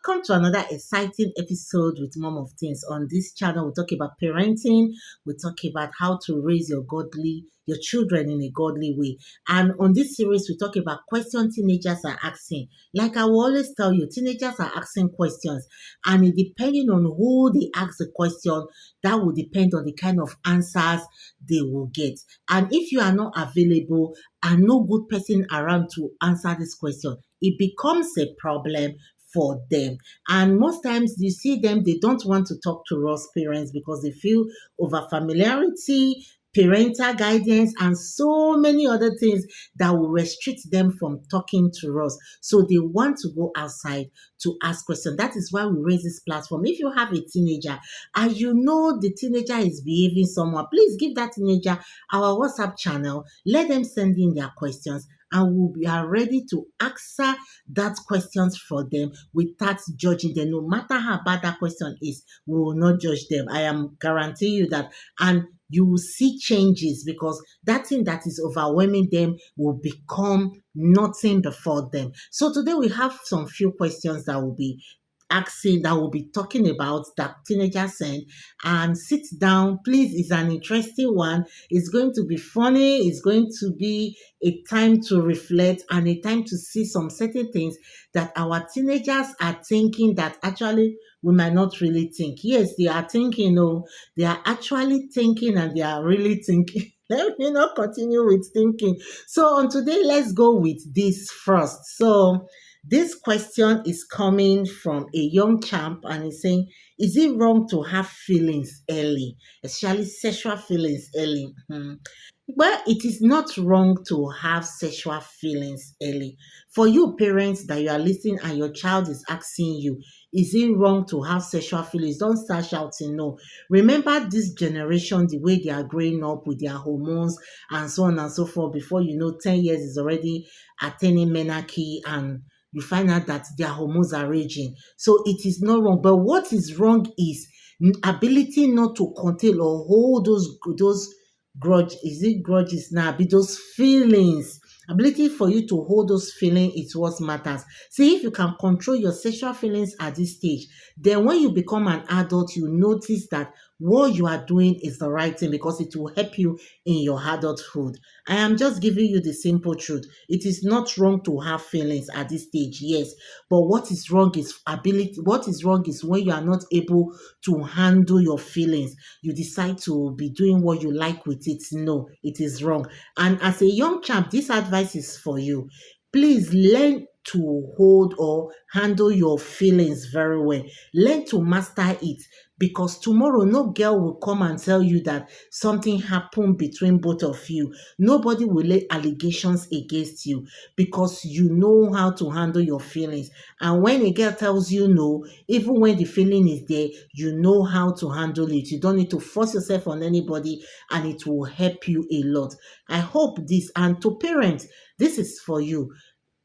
Welcome to another exciting episode with Mom of Things. On this channel, we talk about parenting, we talk about how to raise your children in a godly way. And on this series, we talk about questions teenagers are asking. Like I will always tell you, teenagers are asking questions, and it depending on who they ask the question, that will depend on the kind of answers they will get. And if you are not available and no good person around to answer this question, it becomes a problem for them. And most times you see them, they don't want to talk to us parents because they feel over familiarity, parental guidance, and so many other things that will restrict them from talking to us. So they want to go outside to ask questions. That is why we raise this platform. If you have a teenager and you know the teenager is behaving somehow, please give that teenager our WhatsApp channel. Let them send in their questions and we are ready to answer that questions for them without judging them. No matter how bad that question is, we will not judge them. I am guarantee you that. And you will see changes because that thing that is overwhelming them will become nothing before them. So today we have some few questions that will be asking, that we'll be talking about, that teenagers sent. And sit down, please. It's an interesting one. It's going to be funny. It's going to be a time to reflect and a time to see some certain things that our teenagers are thinking that actually we might not really think. Yes, they are thinking, oh, they are actually thinking and they are really thinking. Let me not continue with thinking. So on today, let's go with this first. So this question is coming from a young champ and he's saying, is it wrong to have feelings early, especially sexual feelings early? Well, it is not wrong to have sexual feelings early. For you parents that you are listening and your child is asking you, is it wrong to have sexual feelings? Don't start shouting no. Remember this generation, the way they are growing up with their hormones and so on and so forth. Before you know, 10 years is already attaining menarche and you find out that their hormones are raging. So it is not wrong. But what is wrong is ability not to contain or hold those grudges now, be those feelings. Ability for you to hold those feelings is what matters. See, if you can control your sexual feelings at this stage, then when you become an adult, you notice that what you are doing is the right thing because it will help you in your adulthood. I am just giving you the simple truth. It is not wrong to have feelings at this stage, yes, but what is wrong is ability. What is wrong is when you are not able to handle your feelings. You decide to be doing what you like with it. No, it is wrong. And as a young champ, this advice is for you. Please learn to hold or handle your feelings very well. Learn to master it because tomorrow no girl will come and tell you that something happened between both of you. Nobody will lay allegations against you because you know how to handle your feelings. And when a girl tells you no, even when the feeling is there, you know how to handle it. You don't need to force yourself on anybody and it will help you a lot. I hope this, and to parents, this is for you.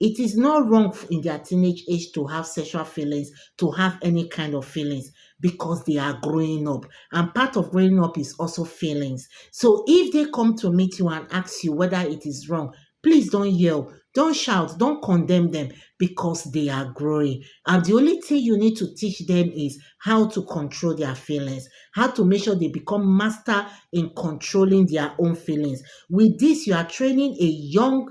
It is not wrong in their teenage age to have sexual feelings, to have any kind of feelings because they are growing up. And part of growing up is also feelings. So if they come to meet you and ask you whether it is wrong, please don't yell, don't shout, don't condemn them because they are growing. And the only thing you need to teach them is how to control their feelings, how to make sure they become master in controlling their own feelings. With this, you are training a young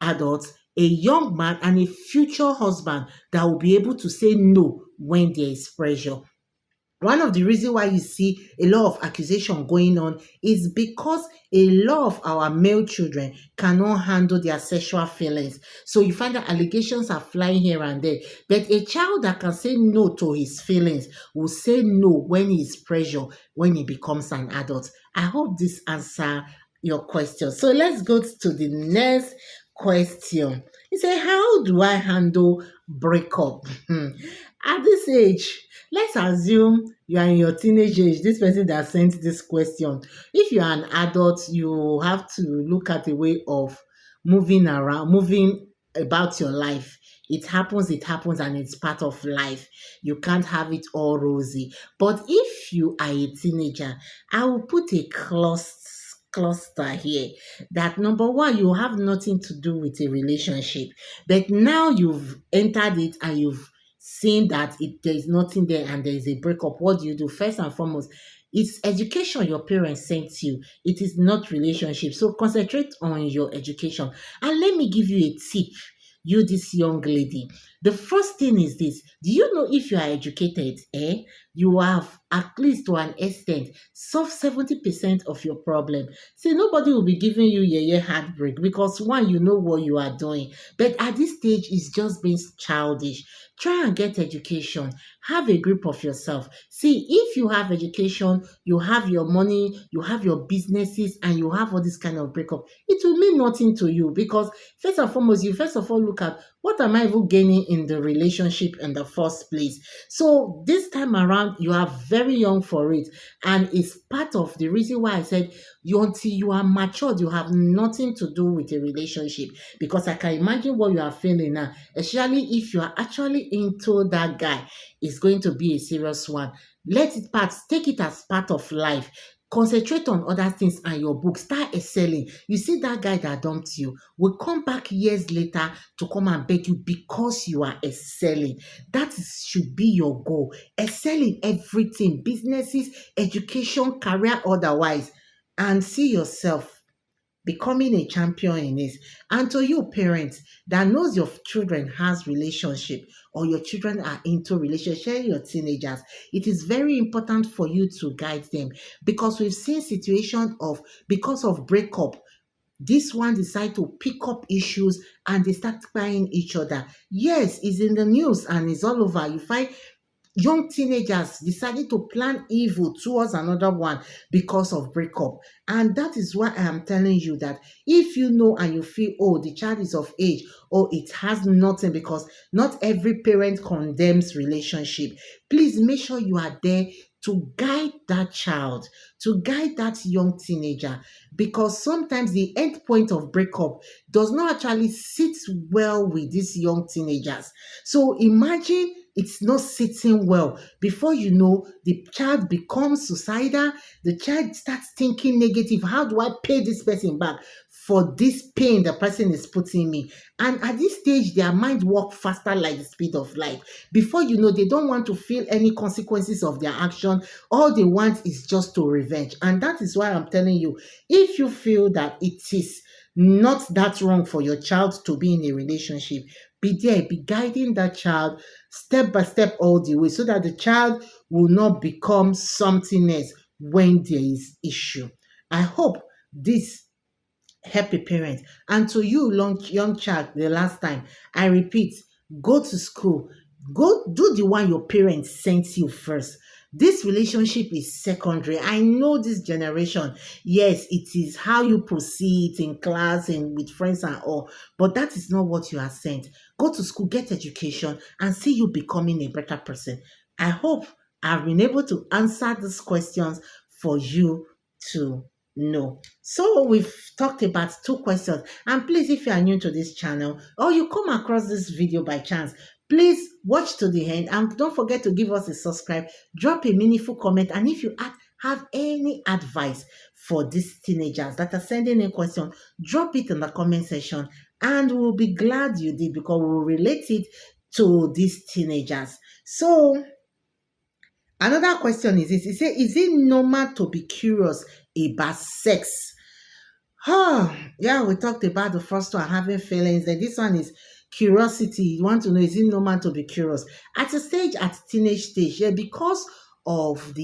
adult, a young man, and a future husband that will be able to say no when there is pressure. One of the reasons why you see a lot of accusation going on is because a lot of our male children cannot handle their sexual feelings. So you find that allegations are flying here and there. But a child that can say no to his feelings will say no when he is pressured, when he becomes an adult. I hope this answer your question. So let's go to the next question. He said, how do I handle breakup? At this age, let's assume you are in your teenage age, this person that sent this question. If you are an adult, you have to look at a way of moving around, moving about your life. It happens, and it's part of life. You can't have it all rosy. But if you are a teenager, I will put a cluster here that number one, you have nothing to do with a relationship, but now you've entered it and you've seeing that there is nothing there and there is a breakup, what do you do? First and foremost, it's education your parents sent you. It is not relationship. So concentrate on your education. And let me give you a tip, you this young lady. The first thing is this. Do you know if you are educated, you have at least to an extent solved 70% of your problem. See, nobody will be giving you heartbreak because one, you know what you are doing. But at this stage, it's just being childish. Try and get education. Have a grip of yourself. See, if you have education, you have your money, you have your businesses, and you have all this kind of breakup, it will mean nothing to you because first and foremost, you first of all look at what am I even gaining in the relationship in the first place. So this time around, you are very young for it, and it's part of the reason why I said until you are matured, you have nothing to do with a relationship because I can imagine what you are feeling now, especially if you are actually into that guy. It's going to be a serious one. Let it pass. Take it as part of life. Concentrate on other things and your book. Start excelling. You see that guy that dumped you will come back years later to come and beg you because you are excelling. Should be your goal. Excel in everything, businesses, education, career, otherwise, and see yourself becoming a champion in it. And to you parents that knows your children has relationship or your children are into relationship, your teenagers, it is very important for you to guide them because we've seen situation of because of breakup, this one decide to pick up issues and they start buying each other. Yes, it's in the news and it's all over. You find young teenagers decided to plan evil towards another one because of breakup. And that is why I am telling you that if you know and you feel, oh, the child is of age, or it has nothing, because not every parent condemns relationship, please make sure you are there to guide that child, to guide that young teenager, because sometimes the end point of breakup does not actually sit well with these young teenagers. So imagine it's not sitting well. Before you know, the child becomes suicidal. The child starts thinking negative. How do I pay this person back for this pain the person is putting me? And at this stage, their mind works faster like the speed of light. Before you know, they don't want to feel any consequences of their action. All they want is just to revenge. And that is why I'm telling you, if you feel that it is not that wrong for your child to be in a relationship, be there, be guiding that child step by step all the way so that the child will not become something else when there is issue. I hope this help a parent. And to you, young child, the last time, I repeat, go to school. Go do the one your parents sent you first. This relationship is secondary. I know this generation, yes, it is how you proceed in class and with friends and all, but that is not what you are sent. Go to school, get education, and see you becoming a better person. I hope I've been able to answer these questions for you to know. So we've talked about two questions. And please, if you are new to this channel or you come across this video by chance, please watch to the end and don't forget to give us a subscribe, drop a meaningful comment, and if you have any advice for these teenagers that are sending in question, drop it in the comment section and we'll be glad you did because we'll relate it to these teenagers. So another question is this. It says, is it normal to be curious about sex? Yeah, we talked about the first one, having feelings. Then this one is curiosity. You want to know, is it normal to be curious? At a stage, at teenage stage, yeah, because of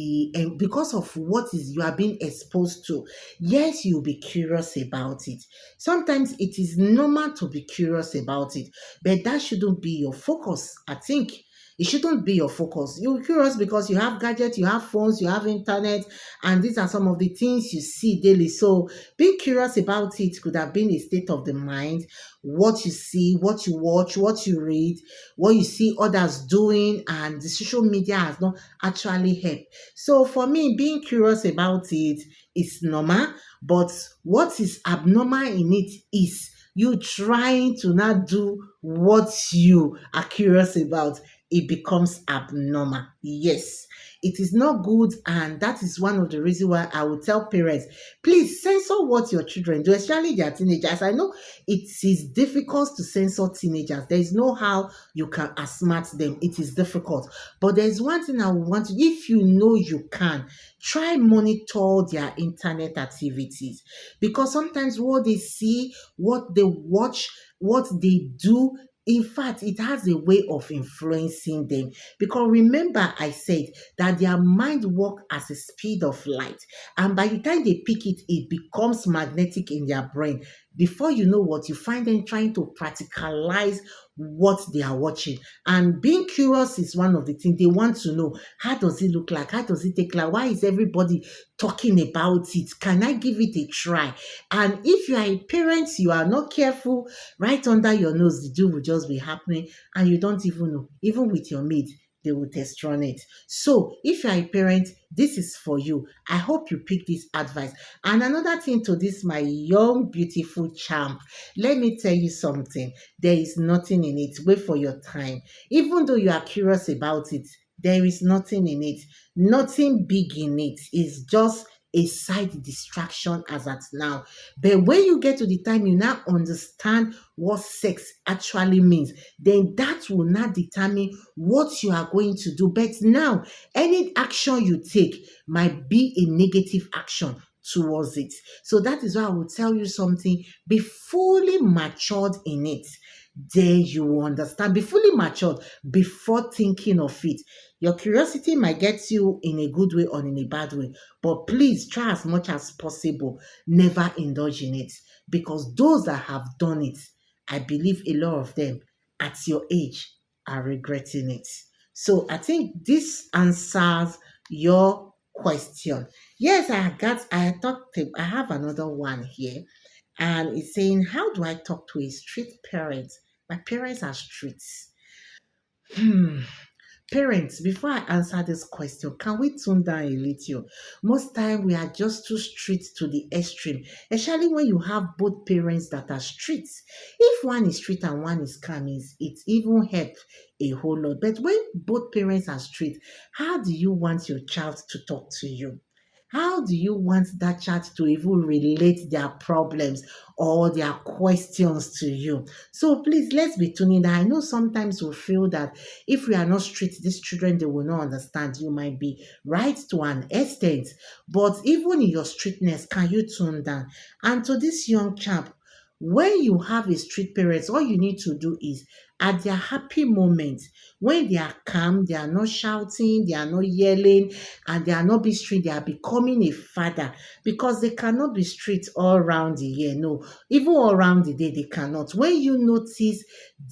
what is you are being exposed to, yes, you'll be curious about it. Sometimes it is normal to be curious about it, but that shouldn't be your focus, I think. It shouldn't be your focus. You're curious because you have gadgets, you have phones, you have internet, and these are some of the things you see daily. So being curious about it could have been a state of the mind, what you see, what you watch, what you read, what you see others doing, and the social media has not actually helped. So for me, being curious about it is normal, but what is abnormal in it is you trying to not do what you are curious about. it becomes abnormal. Yes, it is not good, and that is one of the reasons why I will tell parents, please censor what your children do, especially their teenagers. I know it is difficult to censor teenagers. There is no how you can outsmart them. It is difficult. But there's one thing I want to, if you know you can, try monitor their internet activities, because sometimes what they see, what they watch, what they do, in fact, it has a way of influencing them. Because remember, I said that their mind works at the speed of light, and by the time they pick it, it becomes magnetic in their brain. Before you know what, you find them trying to practicalize what they are watching. And being curious is one of the things they want to know. How does it look like? How does it take like? Why is everybody talking about it? Can I give it a try? And if you are a parent, you are not careful, right under your nose, the deal will just be happening and you don't even know. Even with your maid, they will test run it. So if you are a parent, this is for you. I hope you pick this advice. And another thing to this, my young, beautiful champ, let me tell you something. There is nothing in it. Wait for your time. Even though you are curious about it, there is nothing in it. Nothing big in it. It's just a side distraction as at now. But when you get to the time you now understand what sex actually means, then that will not determine what you are going to do. But now, any action you take might be a negative action towards it. So that is why I will tell you something. Be fully matured in it. Then you will understand. Be fully matured before thinking of it. Your curiosity might get you in a good way or in a bad way, but please try as much as possible. Never indulge in it, because those that have done it, I believe a lot of them at your age are regretting it. So I think this answers your question. Yes, I have another one here, and it's saying, how do I talk to a strict parent? My parents are strict. Hmm. Parents, before I answer this question, can we tune down a little? Most time we are just too strict to the extreme, especially when you have both parents that are strict. If one is strict and one is calm, it even help a whole lot. But when both parents are strict, how do you want your child to talk to you? How do you want that child to even relate their problems or their questions to you? So please, let's be tuning that. I know sometimes we feel that if we are not strict, these children, they will not understand. You might be right to an extent, but even in your strictness, can you tune down? And to this young chap, when you have a strict parents, all you need to do is at their happy moments, when they are calm, they are not shouting, they are not yelling, and they are not being strict, they are becoming a father, because they cannot be strict all around the year. No, even all around the day, they cannot. When you notice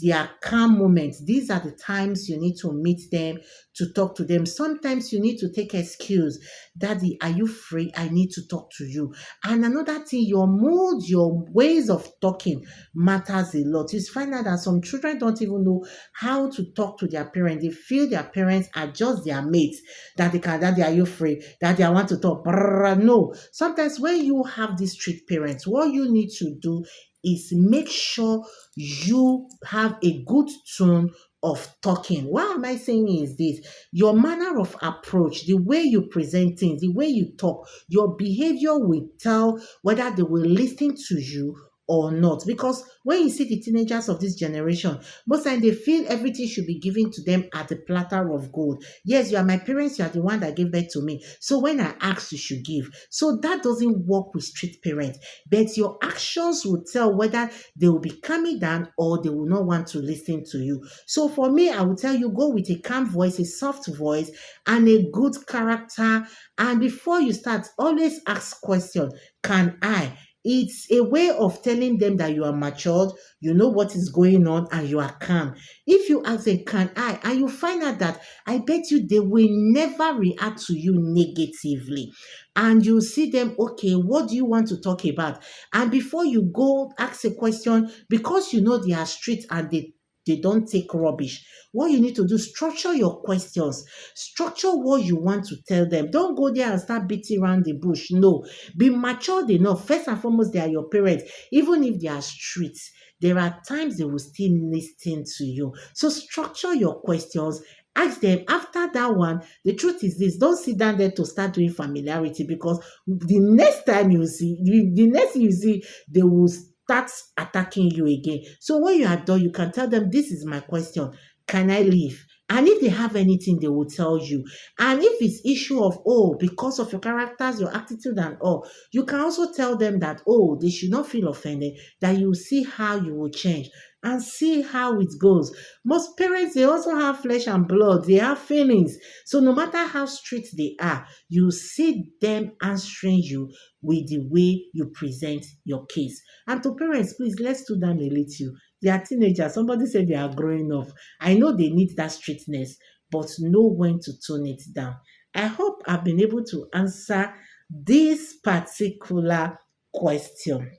their calm moments, these are the times you need to meet them, to talk to them. Sometimes you need to take excuse. Daddy, are you free? I need to talk to you. And another thing, your mood, your ways of talking matters a lot. You find out that some children don't even know how to talk to their parents. They feel their parents are just their mates, that they can, daddy, are you free? Daddy, I want to talk. Brrr. No. Sometimes when you have these strict parents, what you need to do is make sure you have a good tone of talking. Why am I saying is this? Your manner of approach, the way you present things, the way you talk, your behavior will tell whether they will listen to you or not. Because when you see the teenagers of this generation, most times they feel everything should be given to them at a platter of gold. Yes, you are my parents, you are the one that gave birth to me. So when I ask, you should give. So that doesn't work with strict parents. But your actions will tell whether they will be calming down or they will not want to listen to you. So for me, I will tell you, go with a calm voice, a soft voice, and a good character. And before you start, always ask questions. Can I? It's a way of telling them that you are matured, you know what is going on, and you are calm. If you ask them, can I? And you find out that I bet you they will never react to you negatively. And you see them, okay, what do you want to talk about? And before you go ask a question, because you know they are strict and they don't take rubbish. What you need to do, structure your questions. Structure what you want to tell them. Don't go there and start beating around the bush. No, be matured enough. First and foremost, they are your parents. Even if they are strict, there are times they will still listen to you. So structure your questions. Ask them after that one. The truth is this: don't sit down there to start doing familiarity, because the next time you see, the next thing you see, they will start attacking you again. So when you are done, you can tell them, "This is my question. Can I leave?" And if they have anything, they will tell you. And if it's issue of, oh, because of your characters, your attitude and all, you can also tell them that, oh, they should not feel offended, that you see how you will change and see how it goes. Most parents, they also have flesh and blood. They have feelings. So no matter how strict they are, you see them answering you with the way you present your case. And to parents, please, let's do them a little. They are teenagers. Somebody said they are growing up. I know they need that strictness, but know when to tone it down. I hope I've been able to answer this particular question.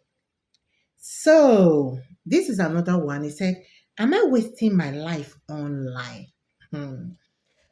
So, this is another one. He said, am I wasting my life online? Hmm.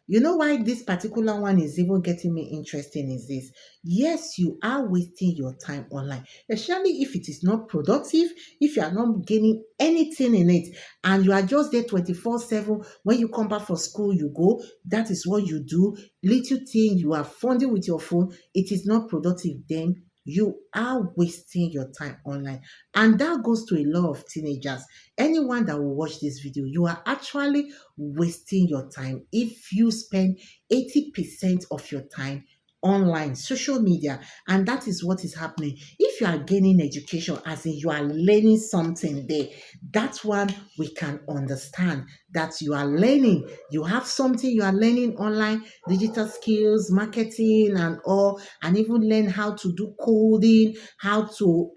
You know why this particular one is even getting me interesting is this. Yes, you are wasting your time online, especially if it is not productive, if you are not gaining anything in it, and you are just there 24/7. When you come back from school, you go, that is what you do. Little thing, you are funding with your phone, it is not productive, then you are wasting your time online. And that goes to a lot of teenagers. Anyone that will watch this video, you are actually wasting your time if you spend 80% of your time online, social media, and that is what is happening. If you are gaining education, as in you are learning something there, that one we can understand that you are learning. You have something you are learning online, digital skills, marketing, and all, and even learn how to do coding, how to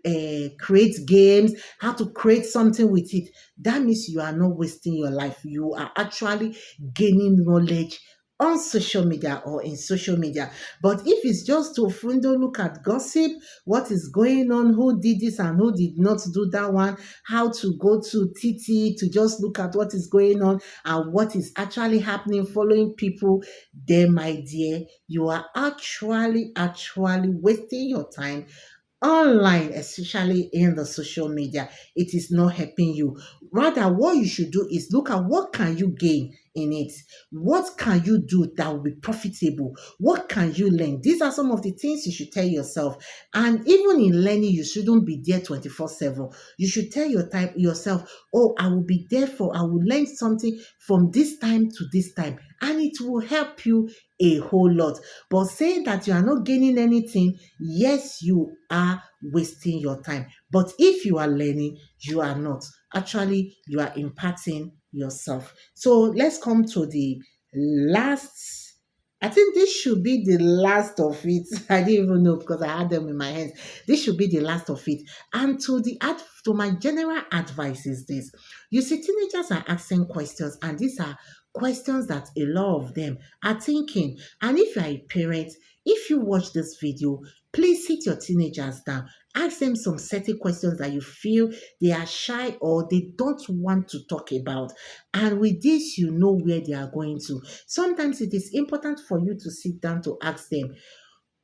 create games, how to create something with it. That means you are not wasting your life. You are actually gaining knowledge on social media or in social media. But if it's just to look at gossip, what is going on, who did this and who did not do that one, how to go to TT to just look at what is going on and what is actually happening, following people, then my dear, you are actually wasting your time online, especially in the social media. It is not helping you. Rather, what you should do is look at what can you gain in it. What can you do that will be profitable? What can you learn? These are some of the things you should tell yourself. And even in learning, you shouldn't be there 24/7. You should tell yourself, oh, I will learn something from this time to this time. And it will help you a whole lot. But saying that you are not gaining anything, yes, you are wasting your time. But if you are learning, you are not. Actually, you are imparting yourself. So let's come to the last. I think this should be the last of it. I didn't even know because I had them in my hands. This should be the last of it. And to my general advice is this. You see, teenagers are asking questions, and these are questions that a lot of them are thinking. And if you are a parent, if you watch this video, please sit your teenagers down. Ask them some certain questions that you feel they are shy or they don't want to talk about. And with this, you know where they are going to. Sometimes it is important for you to sit down to ask them,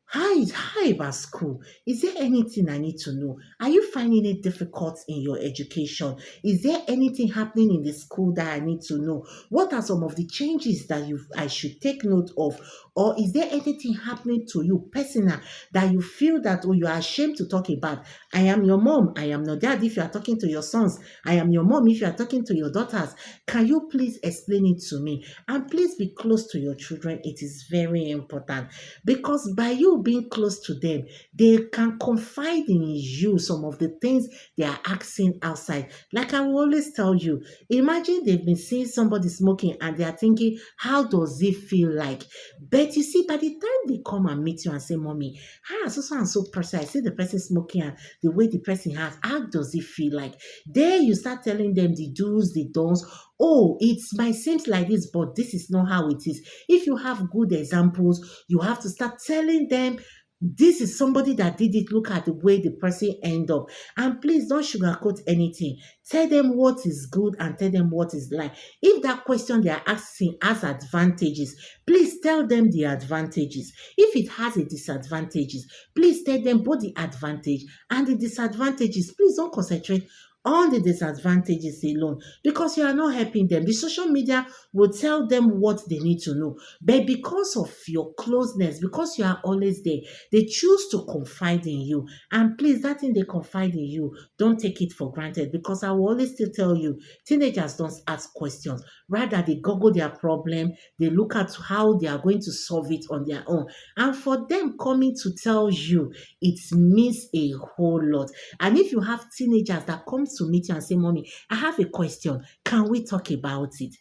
how about school? Is there anything I need to know? Are you finding it difficult in your education? Is there anything happening in the school that I need to know? What are some of the changes that I should take note of? Or is there anything happening to you personal that you feel that, oh, you are ashamed to talk about? I am your mom. I am your dad if you are talking to your sons. I am your mom if you are talking to your daughters. Can you please explain it to me? And please be close to your children. It is very important. Because by you being close to them, they can confide in you some of the things they are asking outside. Like I will always tell you, imagine they've been seeing somebody smoking and they are thinking, how does it feel like? But you see, by the time they come and meet you and say, Mommy, so and so person, I see the person smoking and the way the person has, how does it feel like? There you start telling them the do's, the don'ts. Oh, it might seem like this, but this is not how it is. If you have good examples, you have to start telling them this is somebody that did it. Look at the way the person end up. And please don't sugarcoat anything. Tell them what is good and tell them what is like. If that question they are asking has advantages, please tell them the advantages. If it has a disadvantages, please tell them both the advantage and the disadvantages. Please don't concentrate on the disadvantages alone because you are not helping them. The social media will tell them what they need to know. But because of your closeness, because you are always there, they choose to confide in you. And please, that thing they confide in you, don't take it for granted because I will always still tell you, teenagers don't ask questions. Rather, they Google their problem, they look at how they are going to solve it on their own. And for them coming to tell you, it means a whole lot. And if you have teenagers that come to meet you and say, Mommy, I have a question. Can we talk about it?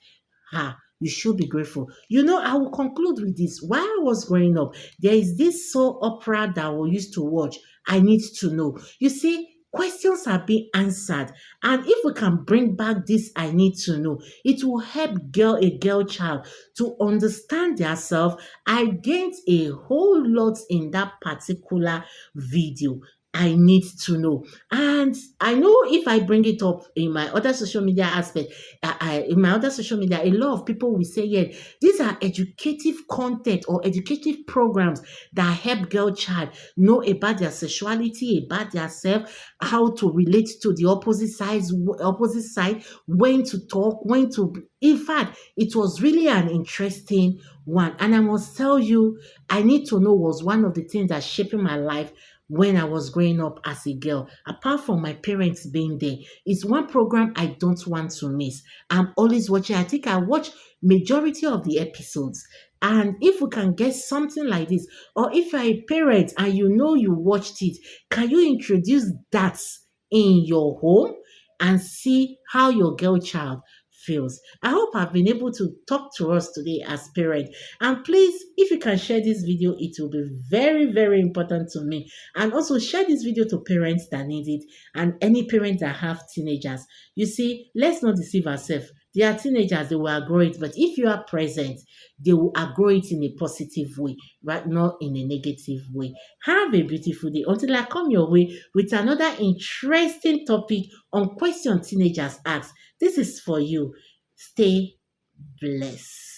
You should be grateful. I will conclude with this. While I was growing up, there is this soap opera that we used to watch. I need to know. You see, questions are being answered. And if we can bring back this I need to know, it will help a girl child to understand themselves. I gained a whole lot in that particular video. I need to know. And I know if I bring it up in my other social media aspect, in my other social media, a lot of people will say, yeah, these are educative content or educative programs that help girl child know about their sexuality, about their self, how to relate to the opposite side, when to talk, when to. In fact, it was really an interesting one. And I must tell you, I need to know was one of the things that shaping my life when I was growing up as a girl. Apart from my parents being there, it's one program I don't want to miss. I'm always watching. I think I watch majority of the episodes. And if we can get something like this, or if you're a parent and you know you watched it, can you introduce that in your home and see how your girl child feels? I hope I've been able to talk to us today as parents. And please, if you can share this video, it will be very, very important to me. And also share this video to parents that need it and any parents that have teenagers. You see, let's not deceive ourselves. They are teenagers, they will outgrow it. But if you are present, they will outgrow it in a positive way, right? Not in a negative way. Have a beautiful day until I come your way with another interesting topic on question teenagers ask. This is for you. Stay blessed.